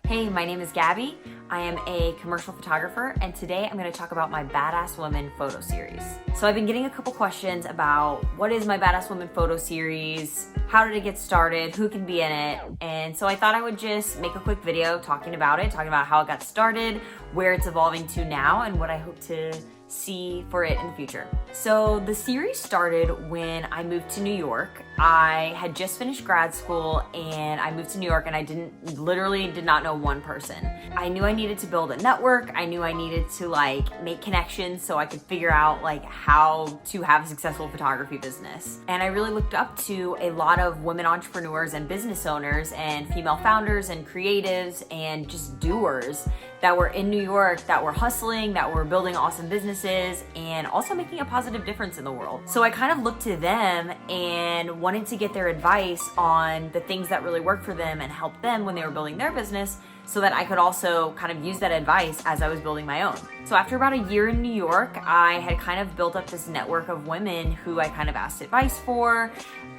Hey, my name is Gabby. I am a commercial photographer, and today I'm going to talk about my Badass Women photo series. So I've been getting a couple questions about what is my Badass Women photo series, how did it get started, who can be in it, and so I thought I would just make a quick video talking about it, talking about how it got started, where it's evolving to now, and what I hope to see for it in the future. So the series started when I moved to New York. I had just finished grad school and I moved to New York, and I literally did not know one person. I knew I needed to build a network. I knew I needed to make connections so I could figure out how to have a successful photography business. And I really looked up to a lot of women entrepreneurs and business owners and female founders and creatives and just doers that were in New York, that were hustling, that were building awesome businesses, and also making a positive difference in the world. So I kind of looked to them and wanted to get their advice on the things that really worked for them and help them when they were building their business, so that I could also kind of use that advice as I was building my own. So after about a year in New York, I had kind of built up this network of women who I kind of asked advice for,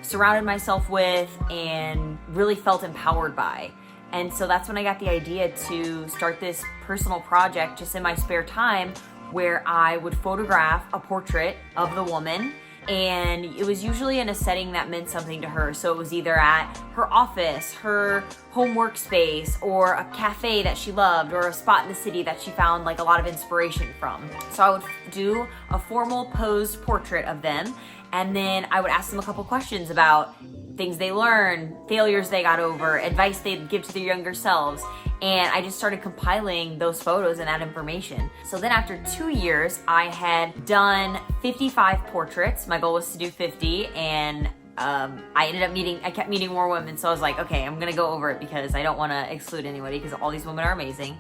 surrounded myself with, and really felt empowered by. And so that's when I got the idea to start this personal project just in my spare time, where I would photograph a portrait of the woman, and it was usually in a setting that meant something to her. So it was either at her office, her home workspace, or a cafe that she loved, or a spot in the city that she found a lot of inspiration from. So I would do a formal posed portrait of them, and then I would ask them a couple questions about things they learned, failures they got over, advice they'd give to their younger selves. And I just started compiling those photos and that information. So then after 2 years, I had done 55 portraits. My goal was to do 50, and I kept meeting more women. So I was like, okay, I'm gonna go over it because I don't wanna exclude anybody, because all these women are amazing.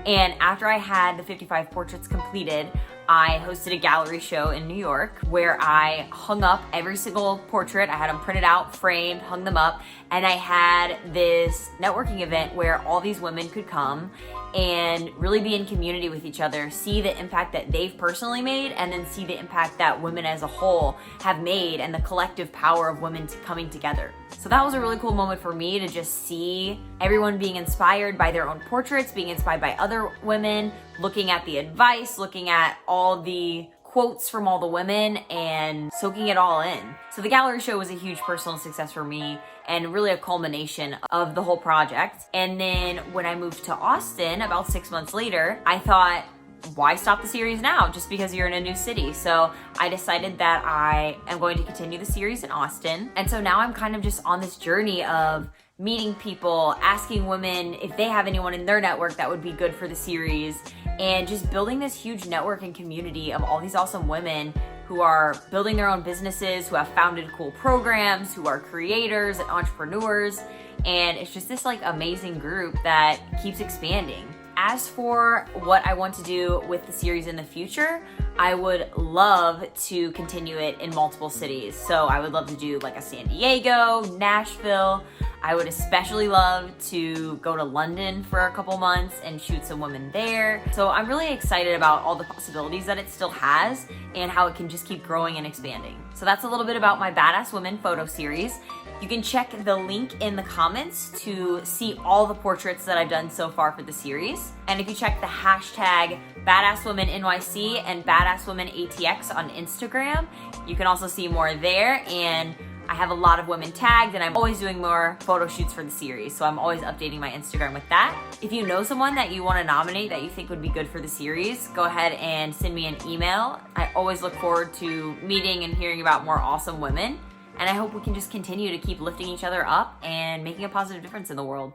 And after I had the 55 portraits completed, I hosted a gallery show in New York where I hung up every single portrait. I had them printed out, framed, hung them up, and I had this networking event where all these women could come and really be in community with each other, see the impact that they've personally made, and then see the impact that women as a whole have made, and the collective power of women coming together. So that was a really cool moment for me to just see everyone being inspired by their own portraits, being inspired by other women, looking at the advice, looking at all the quotes from all the women, and soaking it all in. So the gallery show was a huge personal success for me, and really a culmination of the whole project. And then when I moved to Austin about 6 months later, I thought, why stop the series now just because you're in a new city? So I decided that I am going to continue the series in Austin. And so now I'm kind of just on this journey of meeting people, asking women if they have anyone in their network that would be good for the series, and just building this huge network and community of all these awesome women who are building their own businesses, who have founded cool programs, who are creators and entrepreneurs. And it's just this amazing group that keeps expanding. As for what I want to do with the series in the future, I would love to continue it in multiple cities. So I would love to do a San Diego, Nashville. I would especially love to go to London for a couple months and shoot some women there. So I'm really excited about all the possibilities that it still has and how it can just keep growing and expanding. So that's a little bit about my Badass Women photo series. You can check the link in the comments to see all the portraits that I've done so far for the series. And if you check the hashtag BadassWomenNYC and BadassWomenATX on Instagram, you can also see more there. And I have a lot of women tagged, and I'm always doing more photo shoots for the series, so I'm always updating my Instagram with that. If you know someone that you want to nominate that you think would be good for the series, go ahead and send me an email. I always look forward to meeting and hearing about more awesome women, and I hope we can just continue to keep lifting each other up and making a positive difference in the world.